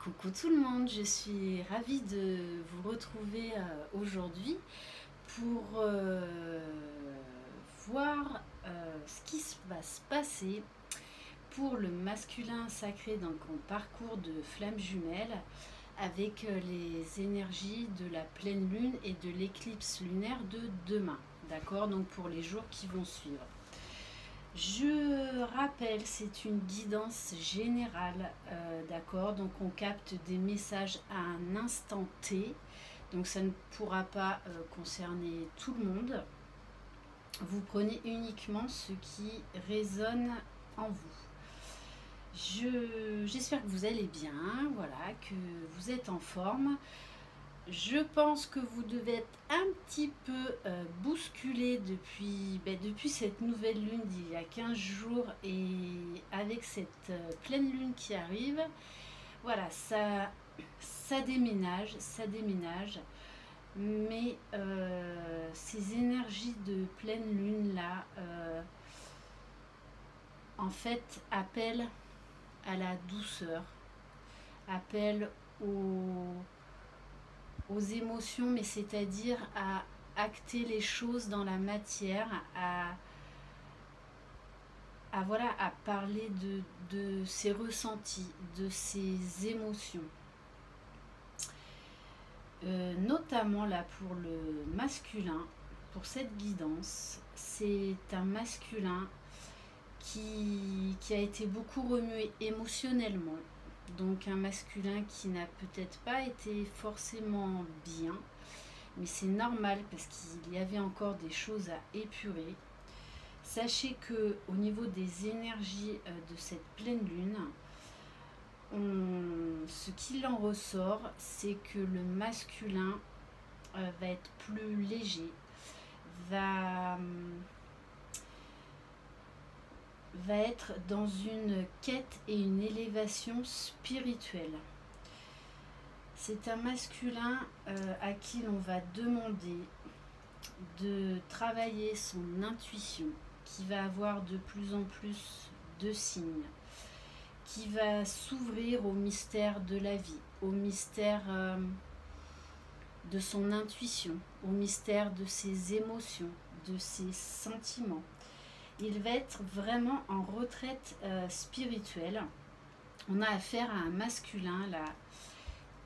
Coucou tout le monde, je suis ravie de vous retrouver aujourd'hui pour voir ce qui va se passer pour le masculin sacré dans le parcours de flammes jumelles avec les énergies de la pleine lune et de l'éclipse lunaire de demain. D'accord, donc pour les jours qui vont suivre. Je rappelle, c'est une guidance générale, d'accord? Donc on capte des messages à un instant T, donc ça ne pourra pas concerner tout le monde. Vous prenez uniquement ce qui résonne en vous. J'espère que vous allez bien, voilà, que vous êtes en forme. Je pense que vous devez être un petit peu bousculé depuis cette nouvelle lune d'il y a 15 jours et avec cette pleine lune qui arrive. Voilà, ça déménage, ça déménage. Mais ces énergies de pleine lune là, en fait, appellent à la douceur, appellent aux émotions, mais c'est-à-dire à acter les choses dans la matière, voilà, à parler de ses ressentis, de ses émotions. Notamment là pour le masculin, pour cette guidance, c'est un masculin qui a été beaucoup remué émotionnellement. Donc un masculin qui n'a peut-être pas été forcément bien, mais c'est normal parce qu'il y avait encore des choses à épurer. Sachez que au niveau des énergies de cette pleine lune, ce qu'il en ressort, c'est que le masculin va être plus léger, va être dans une quête et une élévation spirituelle. C'est un masculin à qui l'on va demander de travailler son intuition, qui va avoir de plus en plus de signes, qui va s'ouvrir au mystère de la vie, au mystère de son intuition, au mystère de ses émotions, de ses sentiments. Il va être vraiment en retraite spirituelle. On a affaire à un masculin là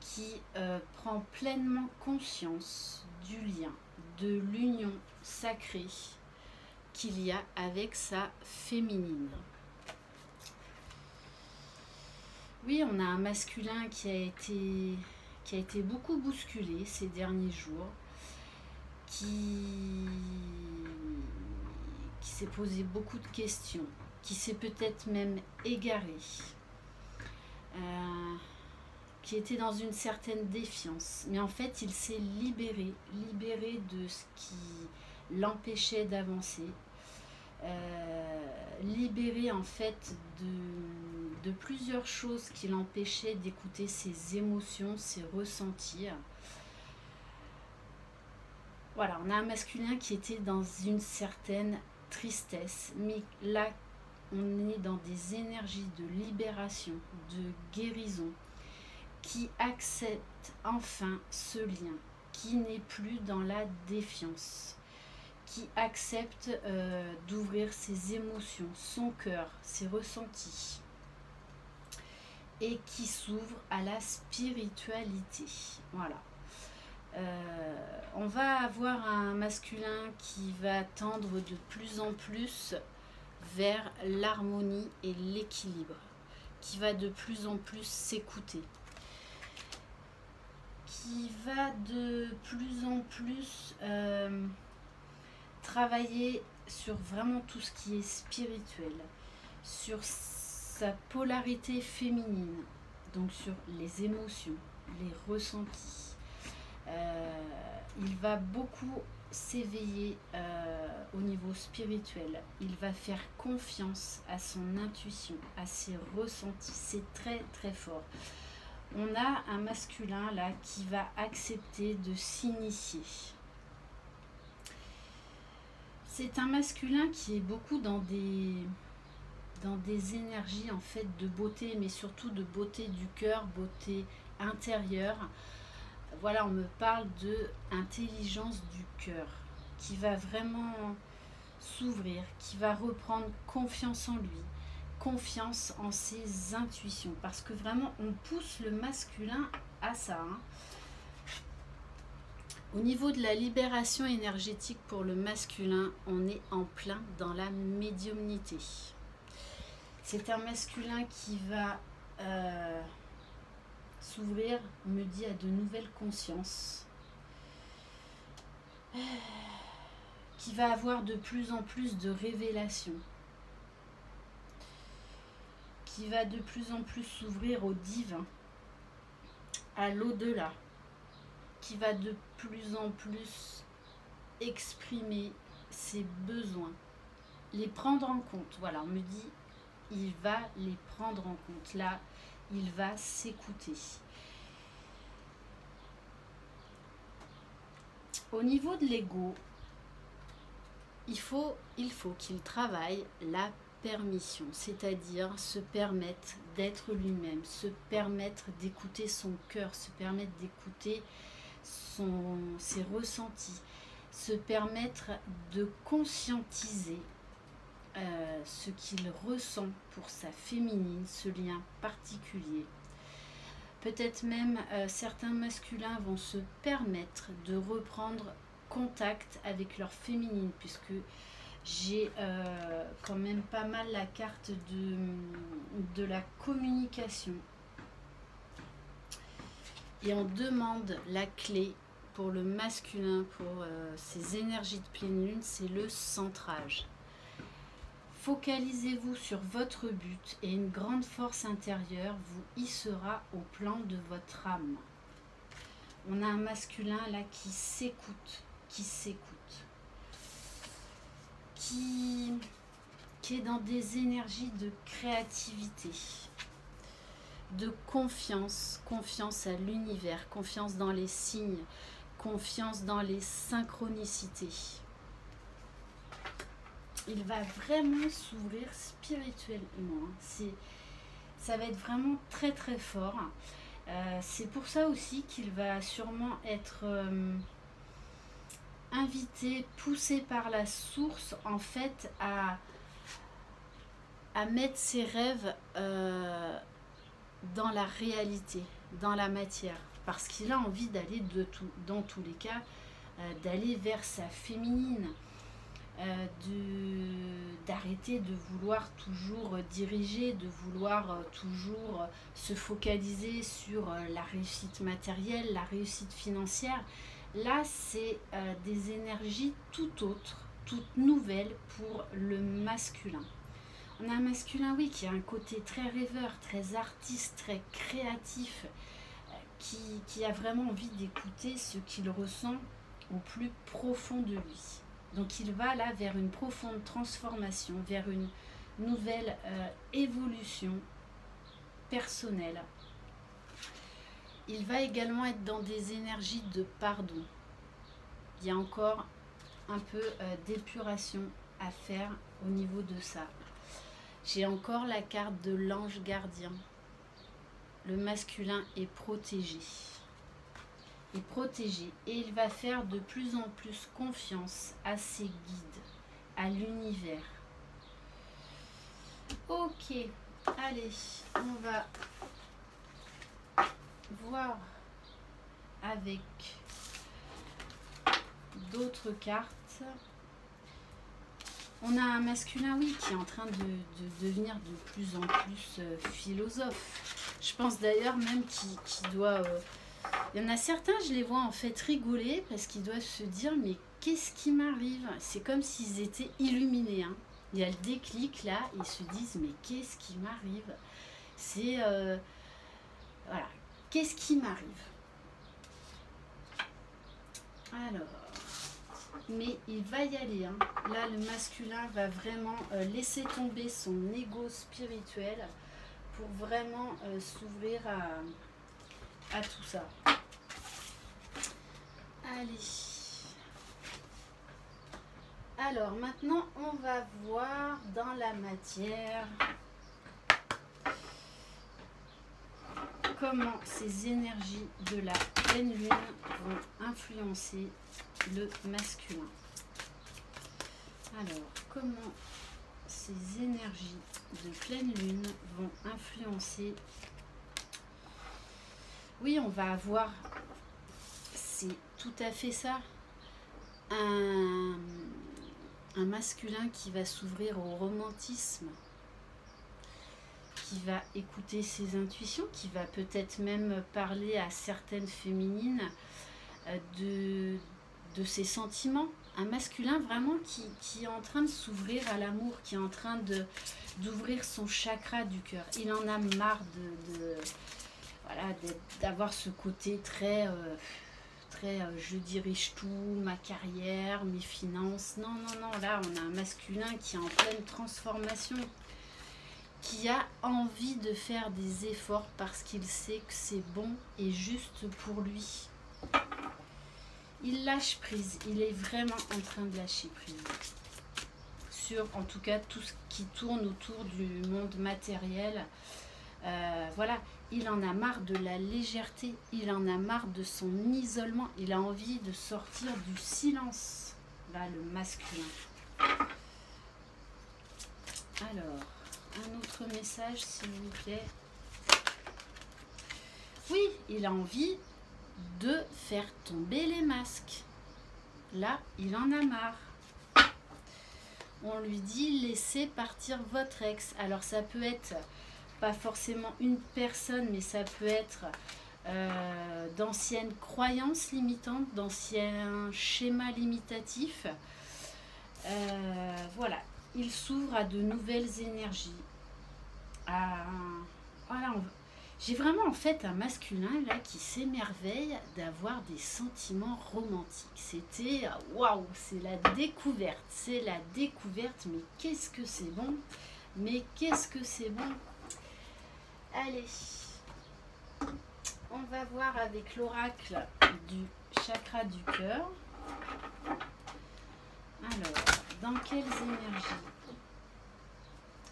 qui prend pleinement conscience du lien, de l'union sacrée qu'il y a avec sa féminine. Oui, on a un masculin qui a été beaucoup bousculé ces derniers jours, qui s'est posé beaucoup de questions, qui s'est peut-être même égaré, qui était dans une certaine défiance. Mais en fait, il s'est libéré de ce qui l'empêchait d'avancer, libéré en fait de plusieurs choses qui l'empêchaient d'écouter ses émotions, ses ressentis. Voilà, on a un masculin qui était dans une certaine tristesse, mais là on est dans des énergies de libération, de guérison, qui accepte enfin ce lien, qui n'est plus dans la défiance, qui accepte d'ouvrir ses émotions, son cœur, ses ressentis, et qui s'ouvre à la spiritualité. Voilà. On va avoir un masculin qui va tendre de plus en plus vers l'harmonie et l'équilibre, qui va de plus en plus s'écouter, qui va de plus en plus travailler sur vraiment tout ce qui est spirituel, sur sa polarité féminine, donc sur les émotions, les ressentis. Il va beaucoup s'éveiller au niveau spirituel. Il va faire confiance à son intuition, à ses ressentis. C'est très très fort. On a un masculin là qui va accepter de s'initier. C'est un masculin qui est beaucoup dans dans des énergies en fait de beauté, mais surtout de beauté du cœur, beauté intérieure. Voilà, on me parle de intelligence du cœur qui va vraiment s'ouvrir, qui va reprendre confiance en lui, confiance en ses intuitions, parce que vraiment on pousse le masculin à ça, hein. Au niveau de la libération énergétique pour le masculin, on est en plein dans la médiumnité. C'est un masculin qui va s'ouvrir, on me dit, à de nouvelles consciences, qui va avoir de plus en plus de révélations, qui va de plus en plus s'ouvrir au divin, à l'au-delà, qui va de plus en plus exprimer ses besoins, les prendre en compte. Voilà, on me dit, il va les prendre en compte. Là, il va s'écouter. Au niveau de l'ego, il faut qu'il travaille la permission, c'est-à-dire se permettre d'être lui-même, se permettre d'écouter son cœur, se permettre d'écouter ses ressentis, se permettre de conscientiser ce qu'il ressent pour sa féminine, ce lien particulier. Peut-être même certains masculins vont se permettre de reprendre contact avec leur féminine, puisque j'ai quand même pas mal la carte de la communication. Et on demande la clé pour le masculin, pour ces énergies de pleine lune, c'est le centrage. Focalisez-vous sur votre but et une grande force intérieure vous hissera au plan de votre âme. On a un masculin là qui s'écoute, qui est dans des énergies de créativité, de confiance, confiance à l'univers, confiance dans les signes, confiance dans les synchronicités. Il va vraiment s'ouvrir spirituellement. Ça va être vraiment très très fort. C'est pour ça aussi qu'il va sûrement être invité, poussé par la source en fait à mettre ses rêves dans la réalité, dans la matière, parce qu'il a envie d'aller dans tous les cas, d'aller vers sa féminine, d'arrêter de vouloir toujours diriger, de vouloir toujours se focaliser sur la réussite matérielle, la réussite financière. Là, c'est des énergies tout autres, toutes nouvelles pour le masculin. On a un masculin, oui, qui a un côté très rêveur, très artiste, très créatif, qui a vraiment envie d'écouter ce qu'il ressent au plus profond de lui. Donc il va là vers une profonde transformation, vers une nouvelle évolution personnelle. Il va également être dans des énergies de pardon. Il y a encore un peu d'épuration à faire au niveau de ça. J'ai encore la carte de l'ange gardien. Le masculin est protégé. Et il va faire de plus en plus confiance à ses guides, à l'univers. Ok, allez, on va voir avec d'autres cartes. On a un masculin, oui, qui est en train de devenir de plus en plus philosophe. Je pense d'ailleurs même qu'il doit... il y en a certains, je les vois en fait rigoler parce qu'ils doivent se dire mais qu'est-ce qui m'arrive? C'est comme s'ils étaient illuminés. Hein. Il y a le déclic là, ils se disent mais qu'est-ce qui m'arrive? C'est... voilà, qu'est-ce qui m'arrive? Alors... mais il va y aller. Hein. Là, le masculin va vraiment laisser tomber son ego spirituel pour vraiment s'ouvrir à tout ça. Allez. Alors maintenant, on va voir dans la matière comment ces énergies de la pleine lune vont influencer le masculin. Alors, comment ces énergies de pleine lune vont influencer... Oui, on va avoir, c'est tout à fait ça, un masculin qui va s'ouvrir au romantisme, qui va écouter ses intuitions, qui va peut-être même parler à certaines féminines de ses sentiments. Un masculin vraiment qui est en train de s'ouvrir à l'amour, qui est en train d'ouvrir son chakra du cœur. Il en a marre voilà, d'avoir ce côté très je dirige tout, ma carrière, mes finances. Non, non, non, là on a un masculin qui est en pleine transformation, qui a envie de faire des efforts parce qu'il sait que c'est bon et juste pour lui. Il lâche prise, il est vraiment en train de lâcher prise. Sur en tout cas tout ce qui tourne autour du monde matériel. Voilà, il en a marre de la légèreté, il en a marre de son isolement, il a envie de sortir du silence. Là, le masculin. Alors, un autre message, s'il vous plaît. Oui, il a envie de faire tomber les masques. Là, il en a marre. On lui dit, laissez partir votre ex. Alors, ça peut être pas forcément une personne, mais ça peut être d'anciennes croyances limitantes, d'anciens schémas limitatifs. Voilà, il s'ouvre à de nouvelles énergies. Voilà, j'ai vraiment en fait un masculin là qui s'émerveille d'avoir des sentiments romantiques. C'était waouh, c'est la découverte, mais qu'est-ce que c'est bon, mais qu'est-ce que c'est bon. Allez, on va voir avec l'oracle du chakra du cœur. Alors, dans quelles énergies?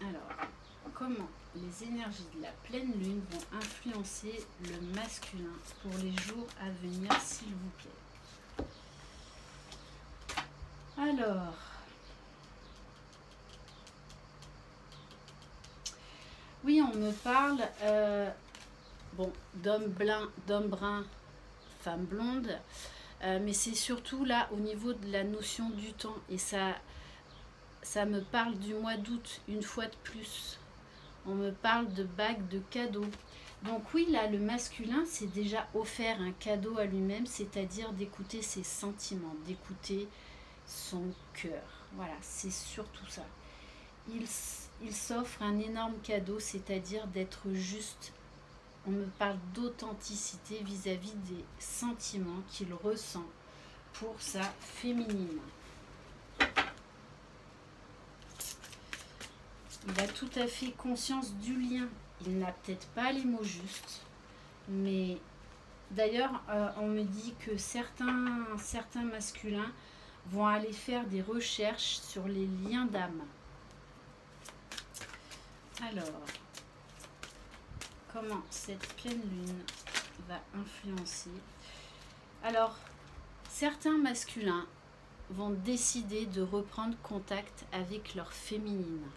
Alors, comment les énergies de la pleine lune vont influencer le masculin pour les jours à venir, s'il vous plaît? Alors, oui, on me parle bon, d'homme brun, femme blonde, mais c'est surtout là au niveau de la notion du temps, et ça me parle du mois d'août une fois de plus. On me parle de bagues, de cadeaux. Donc oui, là, le masculin s'est déjà offert un cadeau à lui-même, c'est-à-dire d'écouter ses sentiments, d'écouter son cœur. Voilà, c'est surtout ça. Il s'offre un énorme cadeau, c'est-à-dire d'être juste. On me parle d'authenticité vis-à-vis des sentiments qu'il ressent pour sa féminine. Il a tout à fait conscience du lien. Il n'a peut-être pas les mots justes, mais d'ailleurs, on me dit que certains masculins vont aller faire des recherches sur les liens d'âme. Alors, comment cette pleine lune va influencer? Alors, certains masculins vont décider de reprendre contact avec leur féminine.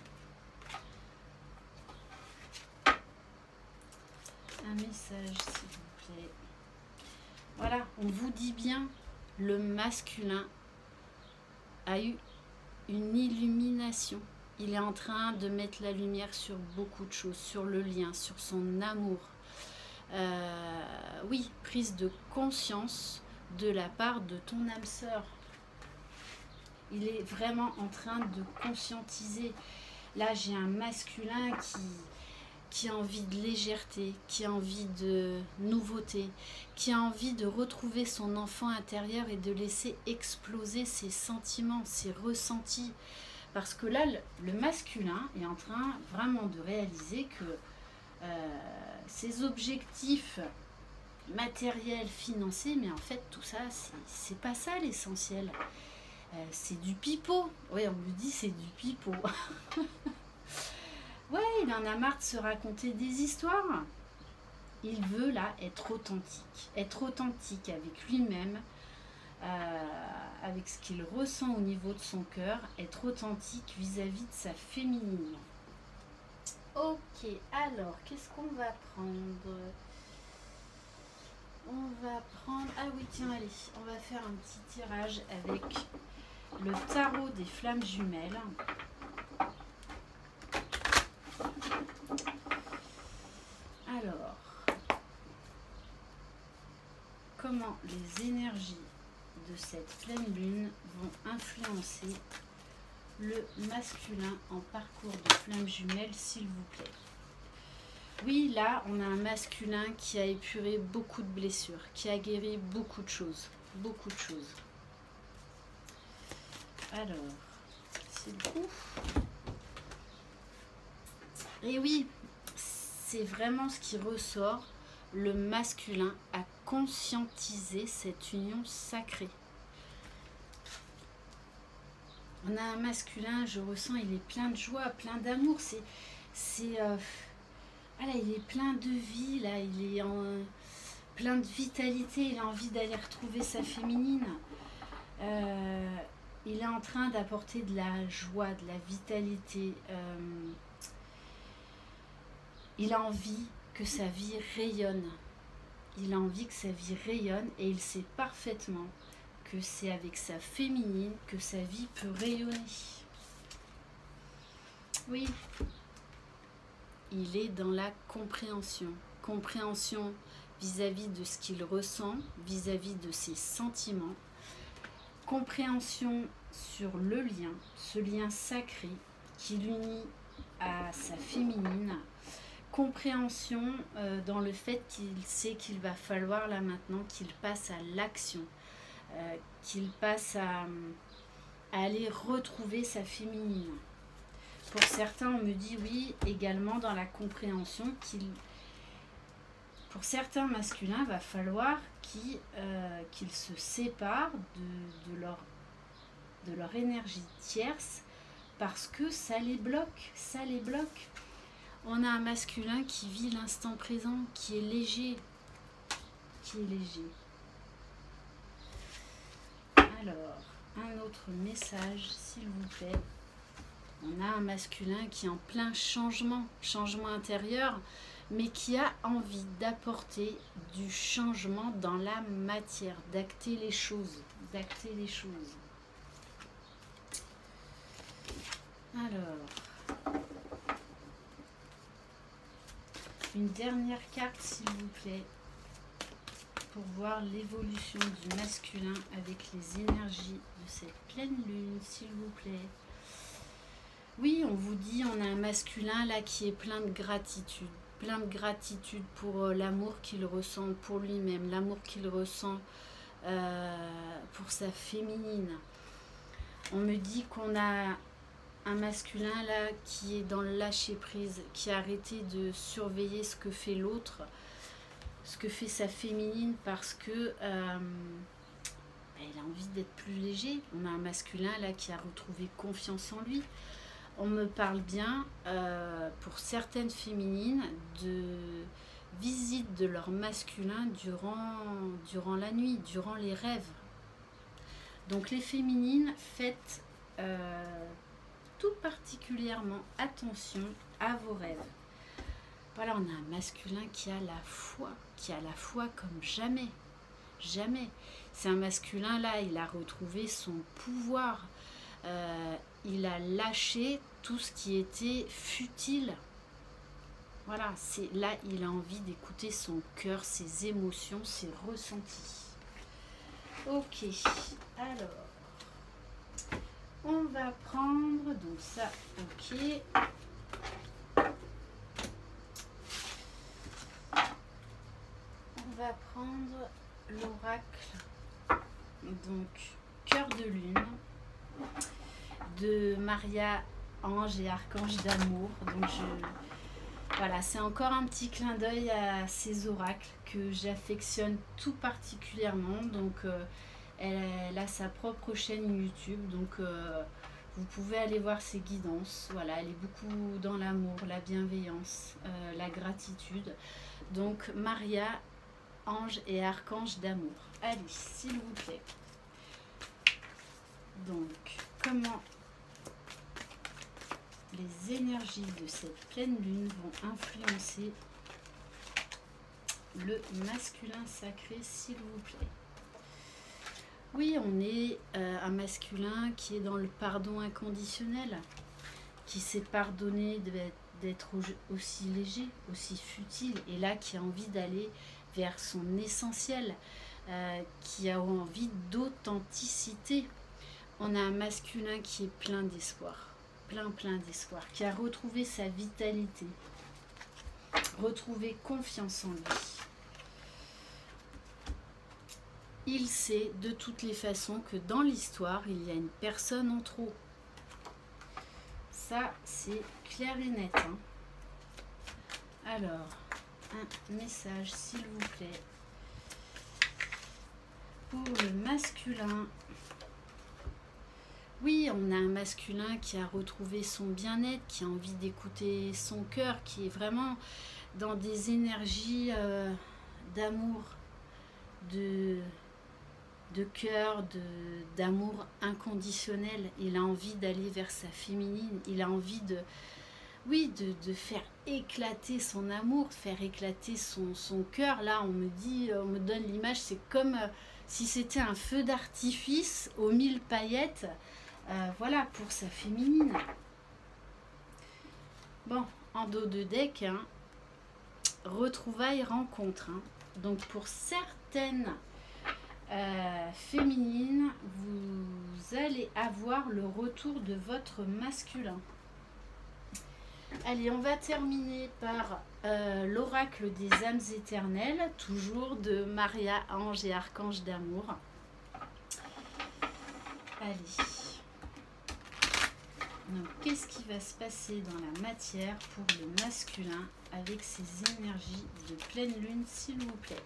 Un message, s'il vous plaît. Voilà, on vous dit bien, le masculin a eu une illumination. Il est en train de mettre la lumière sur beaucoup de choses, sur le lien, sur son amour. Oui, prise de conscience de la part de ton âme sœur. Il est vraiment en train de conscientiser. Là, j'ai un masculin qui a envie de légèreté, qui a envie de nouveauté, qui a envie de retrouver son enfant intérieur et de laisser exploser ses sentiments, ses ressentis. Parce que là, le masculin est en train vraiment de réaliser que ses objectifs matériels, financiers, mais en fait tout ça, c'est pas ça l'essentiel. C'est du pipeau. Oui, on me dit c'est du pipeau. Ouais, il en a marre de se raconter des histoires. Il veut là être authentique avec lui-même, avec ce qu'il ressent au niveau de son cœur, être authentique vis-à-vis de sa féminine. Ok, alors, qu'est-ce qu'on va prendre? On va prendre... Ah oui, tiens, allez, on va faire un petit tirage avec le tarot des flammes jumelles. Alors, comment les énergies de cette pleine lune vont influencer le masculin en parcours de flammes jumelles, s'il vous plaît? Oui, là, on a un masculin qui a épuré beaucoup de blessures, qui a guéri beaucoup de choses. Beaucoup de choses. Alors, c'est le coup. Et oui, c'est vraiment ce qui ressort. Le masculin a conscientisé cette union sacrée. On a un masculin, je ressens, il est plein de joie, plein d'amour. Là, il est plein de vie, là, il est plein de vitalité, il a envie d'aller retrouver sa féminine. Il est en train d'apporter de la joie, de la vitalité. Il a envie que sa vie rayonne. Il a envie que sa vie rayonne et il sait parfaitement que c'est avec sa féminine que sa vie peut rayonner. Oui. Il est dans la compréhension. Compréhension vis-à-vis de ce qu'il ressent, vis-à-vis de ses sentiments. Compréhension sur le lien, ce lien sacré qui l'unit à sa féminine. Compréhension dans le fait qu'il sait qu'il va falloir là maintenant qu'il passe à l'action, qu'il passe à aller retrouver sa féminine. Pour certains, on me dit oui, également dans la compréhension pour certains masculins, il va falloir qu'ils se séparent de leur énergie tierce parce que ça les bloque, On a un masculin qui vit l'instant présent, qui est léger. Alors, un autre message, s'il vous plaît. On a un masculin qui est en plein changement intérieur, mais qui a envie d'apporter du changement dans la matière, d'acter les choses. Alors, une dernière carte, s'il vous plaît, pour voir l'évolution du masculin avec les énergies de cette pleine lune, s'il vous plaît. Oui, on vous dit, on a un masculin là qui est plein de gratitude pour l'amour qu'il ressent pour lui-même, l'amour qu'il ressent pour sa féminine. On me dit qu'on a un masculin là qui est dans le lâcher prise, qui a arrêté de surveiller ce que fait l'autre, ce que fait sa féminine parce que il a envie d'être plus léger. On a un masculin là qui a retrouvé confiance en lui. On me parle bien, pour certaines féminines, de visite de leur masculin durant la nuit, durant les rêves. Donc les féminines, faites tout particulièrement attention à vos rêves. Voilà, on a un masculin qui a la foi comme jamais. C'est un masculin là, il a retrouvé son pouvoir. Il a lâché tout ce qui était futile. Voilà, là, il a envie d'écouter son cœur, ses émotions, ses ressentis. Ok, alors, on va prendre, donc ça, ok. On va prendre l'oracle, donc, cœur de lune, de Maria, ange et archange d'amour. Donc voilà, c'est encore un petit clin d'œil à ces oracles que j'affectionne tout particulièrement. Donc Elle a sa propre chaîne YouTube, donc vous pouvez aller voir ses guidances. Voilà, elle est beaucoup dans l'amour, la bienveillance, la gratitude. Donc Maria, ange et archange d'amour. Allez, s'il vous plaît. Donc, comment les énergies de cette pleine lune vont influencer le masculin sacré, s'il vous plaît? Oui, on est un masculin qui est dans le pardon inconditionnel, qui s'est pardonné d'être aussi léger, aussi futile, et là qui a envie d'aller vers son essentiel, qui a envie d'authenticité. On a un masculin qui est plein d'espoir, plein d'espoir, qui a retrouvé sa vitalité, retrouvé confiance en lui. Il sait de toutes les façons que dans l'histoire, il y a une personne en trop. Ça, c'est clair et net. Hein. Alors, un message, s'il vous plaît, pour le masculin. Oui, on a un masculin qui a retrouvé son bien-être, qui a envie d'écouter son cœur, qui est vraiment dans des énergies d'amour, de cœur, d'amour inconditionnel. Il a envie d'aller vers sa féminine, il a envie de faire éclater son amour, de faire éclater son cœur. Là, on me donne l'image, c'est comme si c'était un feu d'artifice aux 1000 paillettes, voilà, pour sa féminine. Bon, en dos de deck, hein, retrouvailles, rencontres. Hein. Donc, pour certaines féminines, vous allez avoir le retour de votre masculin. Allez, on va terminer par l'oracle des âmes éternelles, toujours de Maria, ange et archange d'amour. Allez. Donc, qu'est-ce qui va se passer dans la matière pour le masculin avec ces énergies de pleine lune, s'il vous plaît?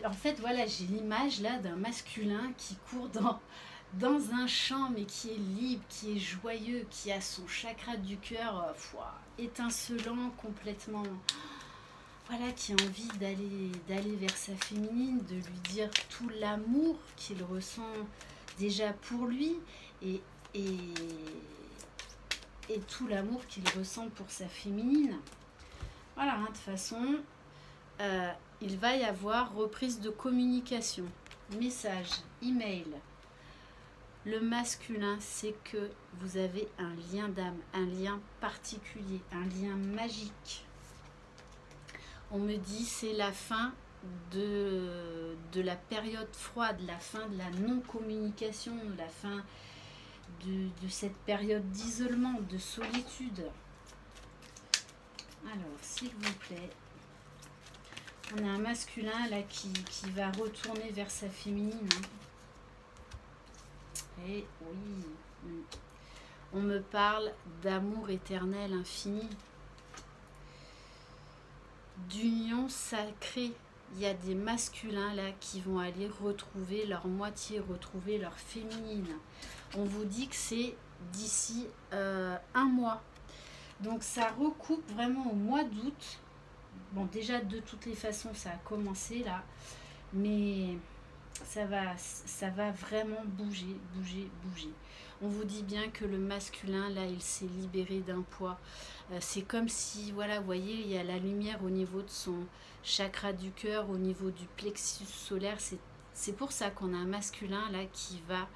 En fait, voilà, j'ai l'image là d'un masculin qui court dans un champ, mais qui est libre, qui est joyeux, qui a son chakra du cœur étincelant complètement. Voilà, qui a envie d'aller vers sa féminine, de lui dire tout l'amour qu'il ressent déjà pour lui et tout l'amour qu'il ressent pour sa féminine. Voilà, hein, de toute façon, il va y avoir reprise de communication, message, email. Le masculin, c'est que vous avez un lien d'âme, un lien particulier, un lien magique. On me dit c'est la fin de la période froide, la fin de la non-communication, la fin de cette période d'isolement, de solitude. Alors, s'il vous plaît, on a un masculin là qui va retourner vers sa féminine. Hein. Et oui, on me parle d'amour éternel infini, d'union sacrée. Il y a des masculins là qui vont aller retrouver leur moitié, retrouver leur féminine. On vous dit que c'est d'ici un mois. Donc ça recoupe vraiment au mois d'août. Bon, déjà de toutes les façons ça a commencé là, mais ça va vraiment bouger. On vous dit bien que le masculin là, il s'est libéré d'un poids. C'est comme si, voilà, vous voyez, il y a la lumière au niveau de son chakra du cœur, au niveau du plexus solaire. C'est pour ça qu'on a un masculin là qui va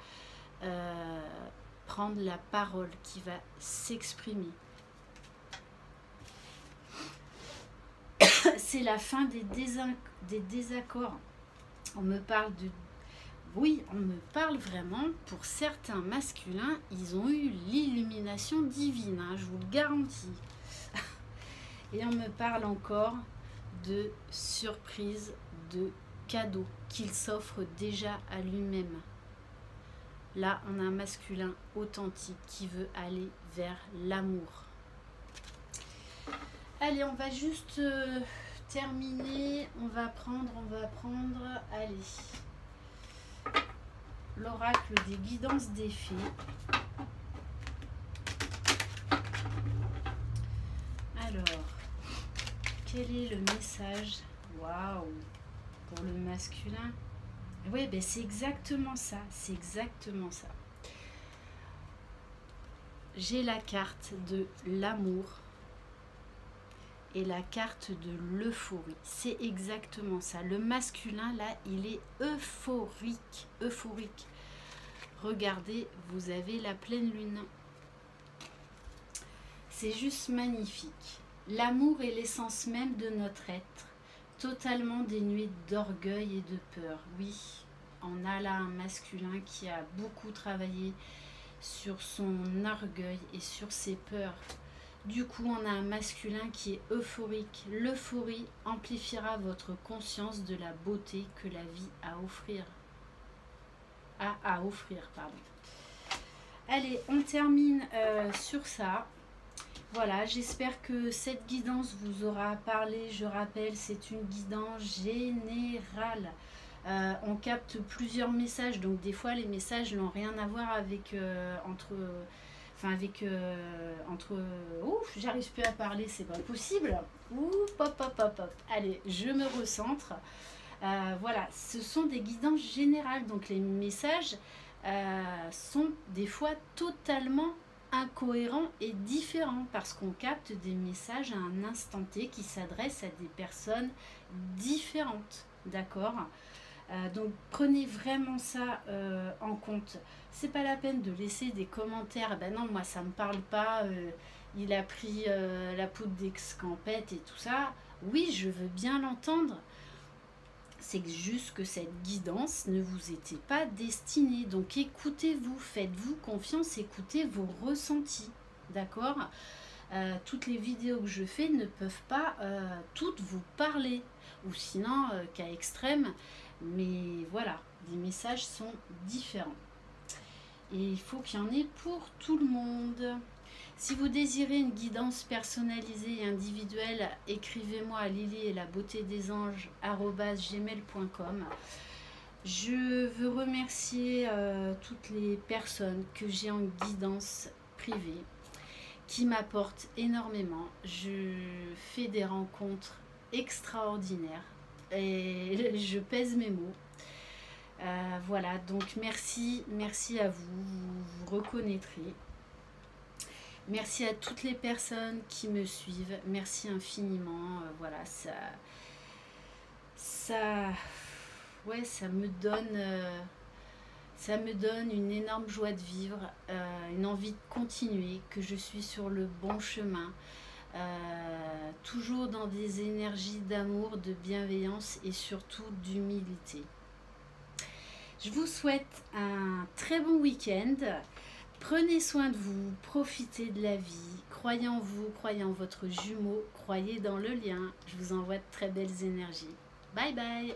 prendre la parole, qui va s'exprimer. C'est la fin des désaccords. On me parle de... Oui, on me parle vraiment, pour certains masculins, ils ont eu l'illumination divine, hein, je vous le garantis. Et on me parle encore de surprises, de cadeaux qu'il s'offre déjà à lui-même. Là, on a un masculin authentique qui veut aller vers l'amour. Allez, on va juste terminer, on va prendre, allez, l'oracle des guidances des fées. Alors, quel est le message? Waouh, pour le masculin. Oui, ben c'est exactement ça, c'est exactement ça. J'ai la carte de l'amour et la carte de l'euphorie. C'est exactement ça. Le masculin, là, il est euphorique. Euphorique. Regardez, vous avez la pleine lune. C'est juste magnifique. L'amour est l'essence même de notre être, totalement dénué d'orgueil et de peur. Oui, on a là un masculin qui a beaucoup travaillé sur son orgueil et sur ses peurs. Du coup, on a un masculin qui est euphorique. L'euphorie amplifiera votre conscience de la beauté que la vie a à offrir. À offrir, pardon. Allez, on termine sur ça. Voilà, j'espère que cette guidance vous aura parlé. Je rappelle, c'est une guidance générale. On capte plusieurs messages, donc des fois les messages n'ont rien à voir avec ouf, j'arrive plus à parler, c'est pas possible. Ouh, pop, pop, pop, pop. Allez, je me recentre. Voilà, ce sont des guidances générales, donc les messages sont des fois totalement incohérents et différents parce qu'on capte des messages à un instant T qui s'adressent à des personnes différentes, d'accord? Donc prenez vraiment ça en compte. C'est pas la peine de laisser des commentaires. Ben non, moi ça me parle pas. Il a pris la poudre d'escampette et tout ça. Oui, je veux bien l'entendre. C'est juste que cette guidance ne vous était pas destinée. Donc écoutez-vous, faites-vous confiance, écoutez vos ressentis. D'accord? Toutes les vidéos que je fais ne peuvent pas toutes vous parler. Ou sinon, cas extrême. Mais voilà, les messages sont différents. Et il faut qu'il y en ait pour tout le monde. Si vous désirez une guidance personnalisée et individuelle, écrivez-moi à Lily et la beauté des anges @gmail.com. Je veux remercier toutes les personnes que j'ai en guidance privée qui m'apportent énormément. Je fais des rencontres extraordinaires et je pèse mes mots. Voilà, donc merci à vous, vous reconnaîtrez. Merci à toutes les personnes qui me suivent, merci infiniment. Voilà, ça me donne une énorme joie de vivre, une envie de continuer, que je suis sur le bon chemin, toujours dans des énergies d'amour, de bienveillance et surtout d'humilité. Je vous souhaite un très bon week-end. Prenez soin de vous, profitez de la vie, croyez en vous, croyez en votre jumeau, croyez dans le lien. Je vous envoie de très belles énergies. Bye bye!